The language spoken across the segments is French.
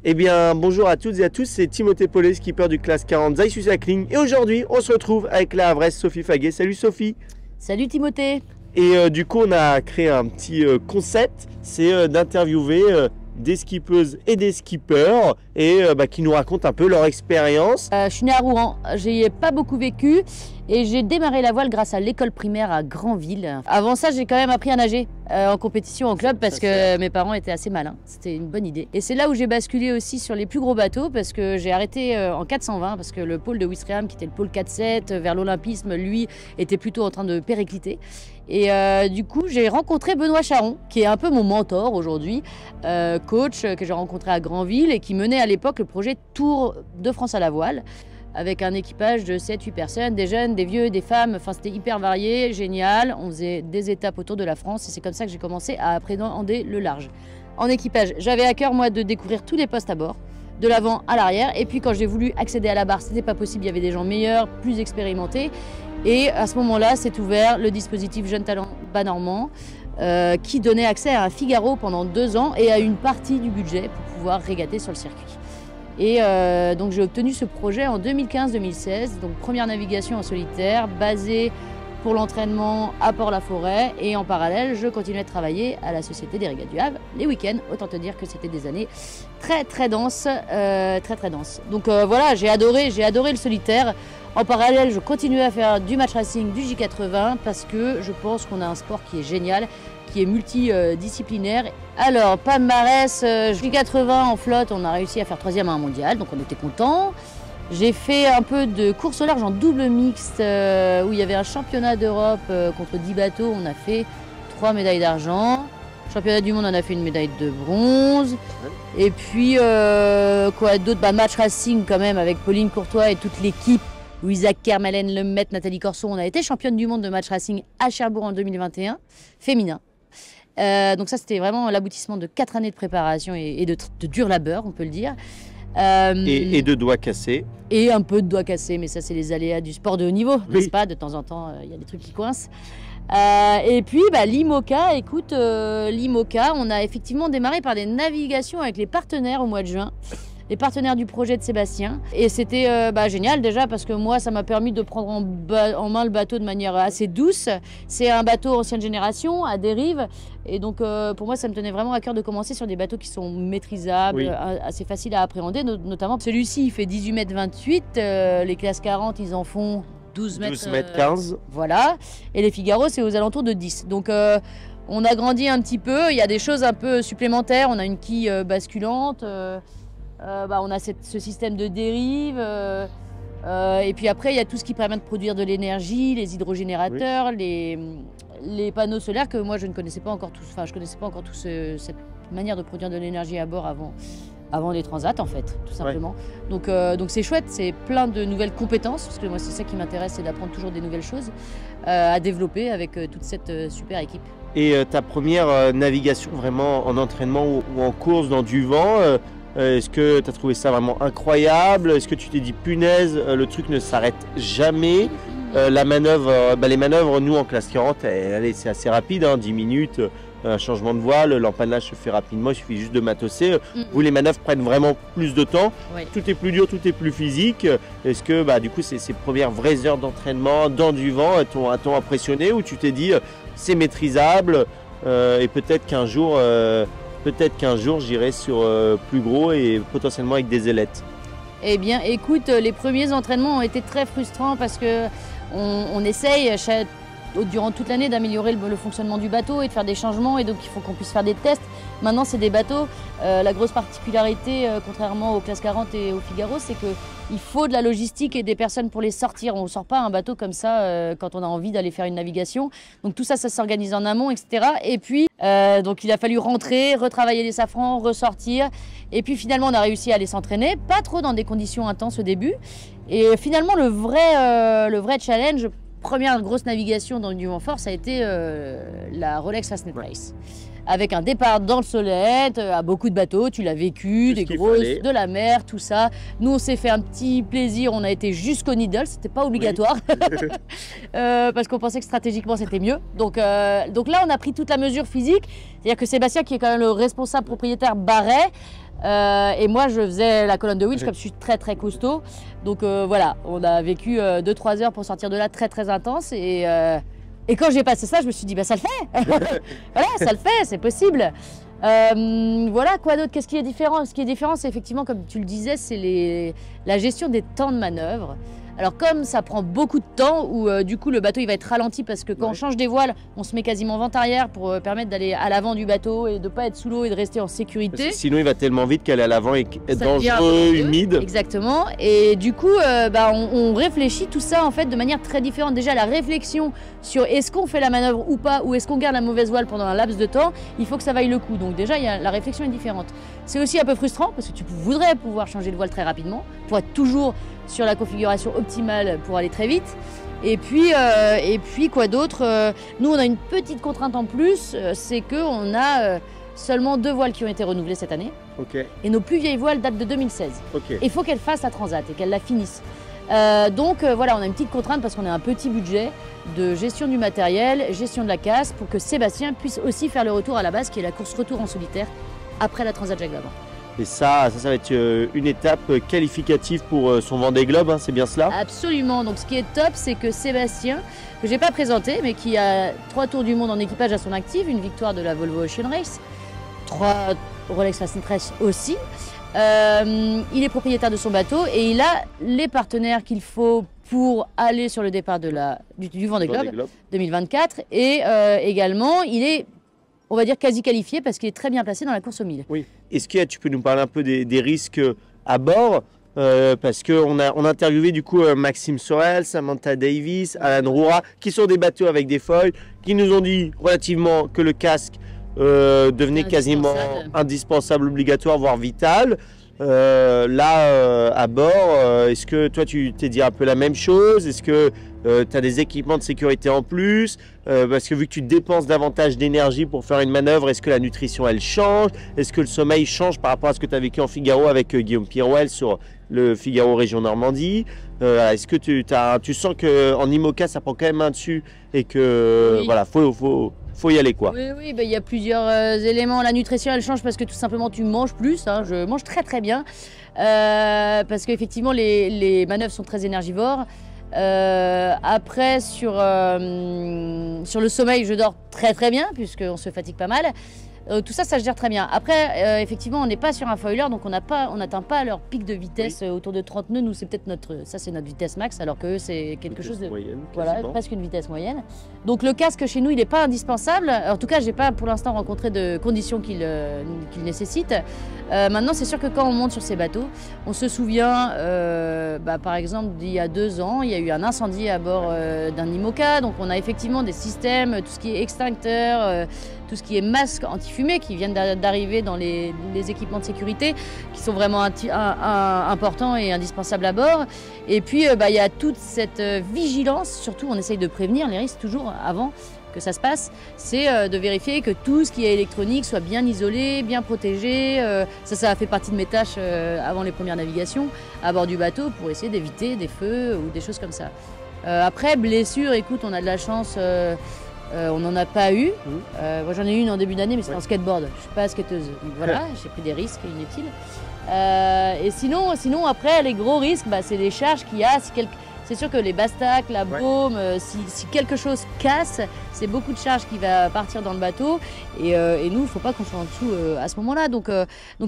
Eh bien, bonjour à toutes et à tous, c'est Timothée Paulet, skipper du classe 40 Zeiss Cycling. Et aujourd'hui, on se retrouve avec la Havraise Sophie Faguet. Salut Sophie. Salut Timothée. Et du coup, on a créé un petit concept, c'est d'interviewer des skippeuses et des skippers et qui nous racontent un peu leur expérience. Je suis née à Rouen, j'y ai pas beaucoup vécu et j'ai démarré la voile grâce à l'école primaire à Granville. Avant ça, j'ai quand même appris à nager en compétition, en club, parce que mes parents étaient assez malins. C'était une bonne idée. Et c'est là où j'ai basculé aussi sur les plus gros bateaux, parce que j'ai arrêté en 420, parce que le pôle de Ouistreham, qui était le pôle 4-7 vers l'olympisme, lui, était plutôt en train de péricliter. Et du coup, j'ai rencontré Benoît Charon, qui est un peu mon mentor aujourd'hui, coach que j'ai rencontré à Granville et qui menait à l'époque le projet Tour de France à la voile, avec un équipage de 7-8 personnes, des jeunes, des vieux, des femmes. Enfin, c'était hyper varié, génial. On faisait des étapes autour de la France et c'est comme ça que j'ai commencé à appréhender le large. En équipage, j'avais à cœur, moi, de découvrir tous les postes à bord, de l'avant à l'arrière. Et puis, quand j'ai voulu accéder à la barre, c'était pas possible. Il y avait des gens meilleurs, plus expérimentés. Et à ce moment-là, s'est ouvert le dispositif Jeunes Talents Bas Normand, qui donnait accès à un Figaro pendant 2 ans et à une partie du budget pour pouvoir régater sur le circuit. Et donc j'ai obtenu ce projet en 2015-2016, donc première navigation en solitaire, basée pour l'entraînement à Port-la-Forêt. Et en parallèle, je continuais de travailler à la Société des Régates du Havre les week-ends. Autant te dire que c'était des années très denses, très denses. Donc voilà, j'ai adoré le solitaire. En parallèle, je continuais à faire du match racing, du J80, parce que je pense qu'on a un sport qui est génial, qui est multidisciplinaire. Alors, palmarès, J80 en flotte, on a réussi à faire 3e à un mondial, donc on était contents. J'ai fait un peu de course au large en double mixte, où il y avait un championnat d'Europe contre 10 bateaux. On a fait 3 médailles d'argent. Championnat du monde, on a fait une médaille de bronze. Et puis, quoi d'autre, match racing quand même, avec Pauline Courtois et toute l'équipe. Louisa Kermalen, Lemaitre, Nathalie Corson. On a été championne du monde de match racing à Cherbourg en 2021, féminin. Donc ça, c'était vraiment l'aboutissement de 4 années de préparation et de dur labeur, on peut le dire. Et de doigts cassés. Et un peu de doigts cassés, mais ça, c'est les aléas du sport de haut niveau, n'est-ce pas? De temps en temps, il y a des trucs qui coincent. Et puis, l'IMOCA, écoute, l'IMOCA, on a effectivement démarré par des navigations avec les partenaires au mois de juin. Les partenaires du projet de Sébastien. Et c'était génial déjà parce que moi, ça m'a permis de prendre en main le bateau de manière assez douce. C'est un bateau ancienne génération, à dérive. Et donc, pour moi, ça me tenait vraiment à cœur de commencer sur des bateaux qui sont maîtrisables, oui, assez faciles à appréhender. Notamment, celui-ci, il fait 18 mètres 28. Les classes 40, ils en font 12 mètres 15. Voilà. Et les Figaro, c'est aux alentours de 10. Donc, on a grandi un petit peu. Il y a des choses un peu supplémentaires. On a une quille basculante. On a ce système de dérive. Et puis après, il y a tout ce qui permet de produire de l'énergie, les hydrogénérateurs, oui, les panneaux solaires que moi je ne connaissais pas encore tous. Enfin, je connaissais pas encore cette manière de produire de l'énergie à bord avant les transats, en fait, tout simplement. Ouais. Donc c'est chouette, c'est plein de nouvelles compétences, parce que moi c'est ça qui m'intéresse, c'est d'apprendre toujours des nouvelles choses à développer avec toute cette super équipe. Et ta première navigation vraiment en entraînement ou en course dans du vent, est-ce que tu as trouvé ça vraiment incroyable? Est-ce que tu t'es dit, punaise, le truc ne s'arrête jamais? La manœuvre, les manœuvres, nous en classe 40, c'est assez rapide, 10 minutes, un changement de voile, l'empannage se fait rapidement, il suffit juste de matosser. Vous, les manœuvres prennent vraiment plus de temps, oui, tout est plus dur, tout est plus physique. Est-ce que du coup, ces premières vraies heures d'entraînement dans du vent t'ont impressionné, ou tu t'es dit, c'est maîtrisable et peut-être qu'un jour j'irai sur plus gros et potentiellement avec des ailettes? Eh bien, écoute, les premiers entraînements ont été très frustrants parce que on essaye durant toute l'année d'améliorer le fonctionnement du bateau et de faire des changements, et donc il faut qu'on puisse faire des tests. Maintenant, c'est des bateaux. La grosse particularité, contrairement aux classes 40 et au Figaro, c'est qu'il faut de la logistique et des personnes pour les sortir. On ne sort pas un bateau comme ça quand on a envie d'aller faire une navigation. Donc tout ça, ça s'organise en amont, etc. Et puis, donc il a fallu rentrer, retravailler les safrans, ressortir. Et puis finalement, on a réussi à aller s'entraîner, pas trop dans des conditions intenses au début. Et finalement, le vrai challenge, première grosse navigation dans du vent fort, ça a été la Rolex Fastnet Race. Avec un départ dans le Solette, à beaucoup de bateaux, tu l'as vécu, des grosses, de la mer, tout ça. Nous, on s'est fait un petit plaisir, on a été jusqu'au Needle, c'était pas obligatoire, oui. Parce qu'on pensait que stratégiquement c'était mieux. Donc là, on a pris toute la mesure physique, c'est-à-dire que Sébastien, qui est quand même le responsable propriétaire, barrait. Et moi, je faisais la colonne de winch comme je suis très très costaud. Donc voilà, on a vécu 2-3 heures pour sortir de là très très intense. Et quand j'ai passé ça, je me suis dit, bah ça le fait. Voilà, ça le fait, c'est possible. Voilà, quoi d'autre? Qu'est-ce qui est différent? Ce qui est différent, c'est effectivement, comme tu le disais, c'est la gestion des temps de manœuvre. Alors comme ça prend beaucoup de temps, où du coup le bateau il va être ralenti parce que quand on change des voiles, on se met quasiment vent arrière pour permettre d'aller à l'avant du bateau et de ne pas être sous l'eau et de rester en sécurité. Sinon il va tellement vite qu'aller à l'avant est dangereux, humide. Exactement. Et du coup, on réfléchit tout ça en fait de manière très différente. Déjà la réflexion sur est-ce qu'on fait la manœuvre ou pas, ou est-ce qu'on garde la mauvaise voile pendant un laps de temps, il faut que ça vaille le coup. Donc déjà la réflexion est différente. C'est aussi un peu frustrant parce que tu voudrais pouvoir changer de voile très rapidement pour être toujours sur la configuration optimale pour aller très vite. Et puis quoi d'autre, nous on a une petite contrainte en plus, c'est qu'on a seulement 2 voiles qui ont été renouvelées cette année. Et nos plus vieilles voiles datent de 2016. Et il faut qu'elles fassent la transat et qu'elles la finissent. Donc voilà, on a une petite contrainte parce qu'on a un petit budget de gestion du matériel, gestion de la casse, pour que Sébastien puisse aussi faire le retour à la base, qui est la course retour en solitaire après la Transat Jacques Vabre. Et ça va être une étape qualificative pour son Vendée Globe, hein, c'est bien cela? Absolument. Donc ce qui est top, c'est que Sébastien, que je n'ai pas présenté, mais qui a 3 tours du monde en équipage à son actif, une victoire de la Volvo Ocean Race, 3 Rolex Fast and Race aussi. Il est propriétaire de son bateau et il a les partenaires qu'il faut pour aller sur le départ du Vendée Globe 2024. Et également, il est, on va dire, quasi qualifié parce qu'il est très bien placé dans la course aux 1000. Oui. Est-ce que tu peux nous parler un peu des risques à bord, parce qu'on a interviewé du coup Maxime Sorel, Samantha Davis, Alan Roura, qui sont des bateaux avec des foils, qui nous ont dit relativement que le casque devenait quasiment indispensable, obligatoire, voire vital. À bord, est-ce que toi tu t'es dit un peu la même chose? Est-ce que tu as des équipements de sécurité en plus? Parce que vu que tu dépenses davantage d'énergie pour faire une manœuvre, est-ce que la nutrition elle change? Est-ce que le sommeil change par rapport à ce que tu as vécu en Figaro avec Guillaume Pirouel sur le Figaro Région Normandie? Est-ce que tu sens qu'en IMOCA ça prend quand même un dessus et que voilà, faut y aller quoi? Oui, il y a plusieurs éléments. La nutrition elle change parce que tout simplement tu manges plus, hein. Je mange très très bien parce qu'effectivement les manœuvres sont très énergivores. Après sur le sommeil je dors très très bien puisqu'on se fatigue pas mal. Tout ça, ça se gère très bien. Après, effectivement, on n'est pas sur un foiler, donc on n'atteint pas leur pic de vitesse autour de 30 nœuds. Nous, c'est peut-être notre vitesse max, alors que eux, c'est quelque chose de moyenne, presque une vitesse moyenne. Donc le casque chez nous, il n'est pas indispensable. En tout cas, j'ai pas pour l'instant rencontré de conditions qu'il nécessite. Maintenant, c'est sûr que quand on monte sur ces bateaux, on se souvient, par exemple, d'il y a 2 ans, il y a eu un incendie à bord d'un IMOCA. Donc on a effectivement des systèmes, tout ce qui est extincteur, tout ce qui est masque anti-fumée qui viennent d'arriver dans les équipements de sécurité qui sont vraiment importants et indispensables à bord. Et puis il y a toute cette vigilance, surtout on essaye de prévenir les risques toujours avant que ça se passe, c'est de vérifier que tout ce qui est électronique soit bien isolé, bien protégé. Ça a fait partie de mes tâches avant les premières navigations à bord du bateau pour essayer d'éviter des feux ou des choses comme ça. Après, blessure, écoute, on a de la chance. On n'en a pas eu. Moi j'en ai eu une en début d'année, mais c'était en skateboard. Je ne suis pas skateuse. Donc voilà, j'ai pris des risques inutiles. Et sinon, après, les gros risques, c'est les charges qu'il y a. C'est sûr que les bastacs, la baume, si quelque chose casse, c'est beaucoup de charge qui va partir dans le bateau. Et nous, il ne faut pas qu'on soit en dessous à ce moment-là. Donc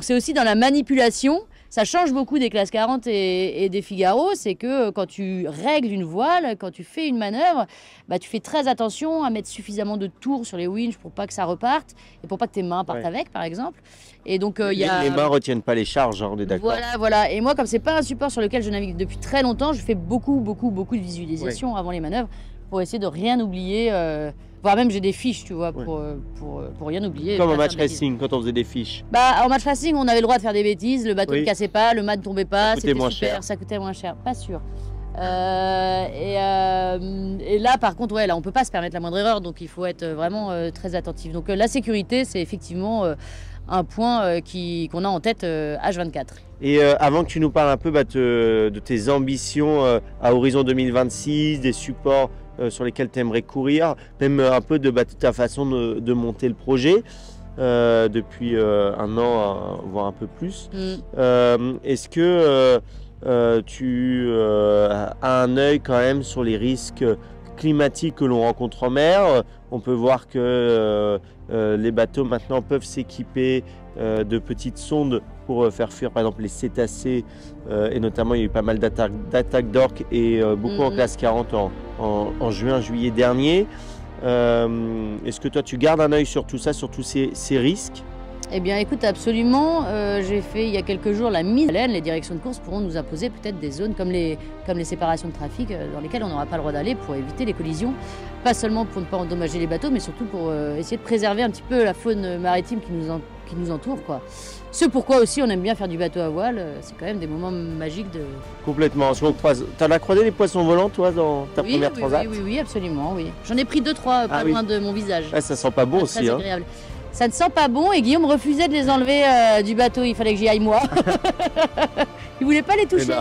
c'est aussi dans la manipulation. Ça change beaucoup des classes 40 et des Figaro, c'est que quand tu règles une voile, quand tu fais une manœuvre, tu fais très attention à mettre suffisamment de tours sur les winches pour pas que ça reparte et pour pas que tes mains partent avec, par exemple. Et donc les mains retiennent pas les charges, hein, on est d'accord. Voilà. Et moi, comme c'est pas un support sur lequel je navigue depuis très longtemps, je fais beaucoup de visualisation avant les manœuvres pour essayer de rien oublier. Voire même j'ai des fiches, tu vois, pour rien oublier. Comme en match racing, quand on faisait des fiches. En match racing, on avait le droit de faire des bêtises, le bateau ne cassait pas, le mât ne tombait pas, c'était super, ça coûtait moins cher, pas sûr. Et là, par contre, là, on peut pas se permettre la moindre erreur, donc il faut être vraiment très attentif. Donc la sécurité, c'est effectivement un point qu'on a en tête H24. Et avant que tu nous parles un peu de tes ambitions à horizon 2026, des supports sur lesquels tu aimerais courir, même un peu de ta façon de monter le projet. depuis un an, voire un peu plus. Est-ce que tu as un œil quand même sur les risques climatiques que l'on rencontre en mer? On peut voir que les bateaux maintenant peuvent s'équiper de petites sondes pour faire fuir par exemple les cétacés et notamment il y a eu pas mal d'attaques d'orques et beaucoup en classe 40 en juin, juillet dernier. Est-ce que toi tu gardes un œil sur tout ça, sur tous ces risques? Eh bien écoute, absolument. J'ai fait il y a quelques jours la mise à l'aile. Les directions de course pourront nous imposer peut-être des zones comme les séparations de trafic dans lesquelles on n'aura pas le droit d'aller pour éviter les collisions. Pas seulement pour ne pas endommager les bateaux, mais surtout pour essayer de préserver un petit peu la faune maritime qui nous entoure, quoi. Ce pourquoi aussi on aime bien faire du bateau à voile. C'est quand même des moments magiques de... Complètement. T'en as croisé des poissons volants toi dans ta première transat? Oui, absolument, oui. J'en ai pris 2-3 pas loin de mon visage. Ah, ça sent pas bon aussi. Très agréable. Ça ne sent pas bon et Guillaume refusait de les enlever du bateau, il fallait que j'y aille moi. Il voulait pas les toucher.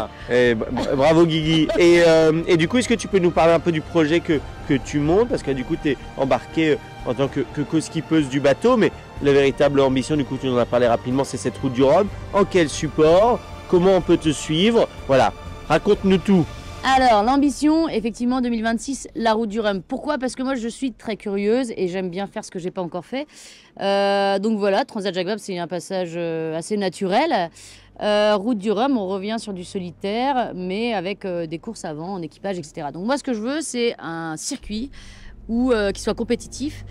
Bravo Guigui. Et du coup, est-ce que tu peux nous parler un peu du projet que tu montes? Parce que du coup, tu es embarqué en tant que co-skippeuse du bateau, mais la véritable ambition, du coup, tu nous en as parlé rapidement, c'est cette route du Rhum. En quel support? Comment on peut te suivre? Voilà, raconte-nous tout. Alors, l'ambition, effectivement, 2026, la route du Rhum. Pourquoi? Parce que moi, je suis très curieuse et j'aime bien faire ce que j'ai pas encore fait. Donc voilà, Transat Jacques Vabre, c'est un passage assez naturel. Route du Rhum, on revient sur du solitaire, mais avec des courses avant, en équipage, etc. Donc moi, ce que je veux, c'est un circuit qui soit compétitif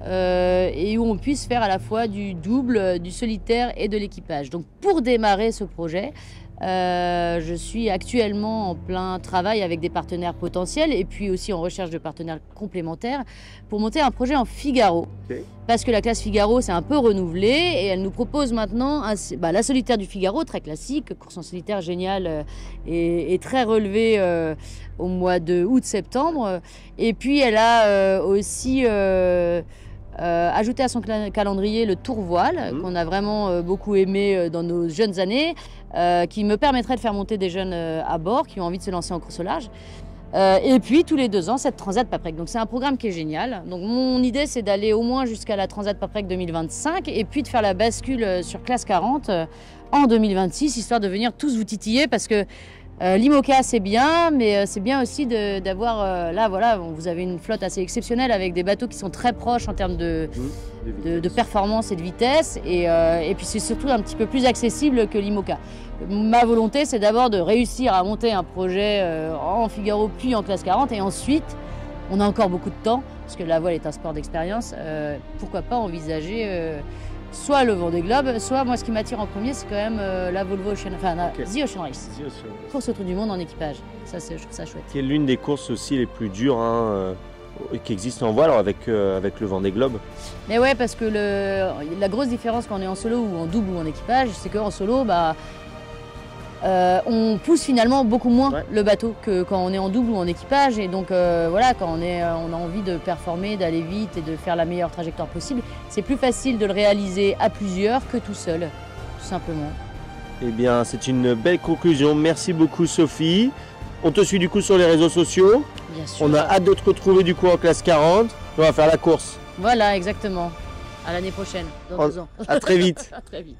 et où on puisse faire à la fois du double, du solitaire et de l'équipage. Donc pour démarrer ce projet, je suis actuellement en plein travail avec des partenaires potentiels et puis aussi en recherche de partenaires complémentaires pour monter un projet en Figaro. Okay. Parce que la classe Figaro s'est un peu renouvelée et elle nous propose maintenant la solitaire du Figaro, très classique, course en solitaire géniale et très relevée au mois de août-septembre. Et puis elle a aussi... ajouter à son calendrier le tour voile, qu'on a vraiment beaucoup aimé dans nos jeunes années, qui me permettrait de faire monter des jeunes à bord qui ont envie de se lancer en course au large. Et puis tous les 2 ans, cette Transat Paprec. Donc c'est un programme qui est génial. Donc mon idée, c'est d'aller au moins jusqu'à la Transat Paprec 2025 et puis de faire la bascule sur classe 40 en 2026, histoire de venir tous vous titiller parce que l'IMOCA c'est bien, mais c'est bien aussi d'avoir, là voilà, vous avez une flotte assez exceptionnelle avec des bateaux qui sont très proches en termes de performance et de vitesse, et puis c'est surtout un petit peu plus accessible que l'IMOCA. Ma volonté c'est d'abord de réussir à monter un projet en Figaro puis en classe 40, et ensuite, on a encore beaucoup de temps, parce que la voile est un sport d'expérience, pourquoi pas envisager... soit le Vendée Globe, soit moi ce qui m'attire en premier c'est quand même la Volvo Ocean, The Ocean Race. Course autour du monde en équipage, ça je trouve ça chouette. C'est l'une des courses aussi les plus dures qui existent en voile avec le Vendée Globe. Mais ouais, parce que la grosse différence quand on est en solo ou en double ou en équipage, c'est qu'en solo, on pousse finalement beaucoup moins le bateau que quand on est en double ou en équipage. Et donc voilà, quand on a envie de performer, d'aller vite et de faire la meilleure trajectoire possible, c'est plus facile de le réaliser à plusieurs que tout seul, tout simplement. Eh bien, c'est une belle conclusion. Merci beaucoup Sophie. On te suit du coup sur les réseaux sociaux. Bien sûr. On a hâte de te retrouver du coup en classe 40. On va faire la course. Voilà, exactement. À l'année prochaine, dans 2 ans. À très vite. À très vite.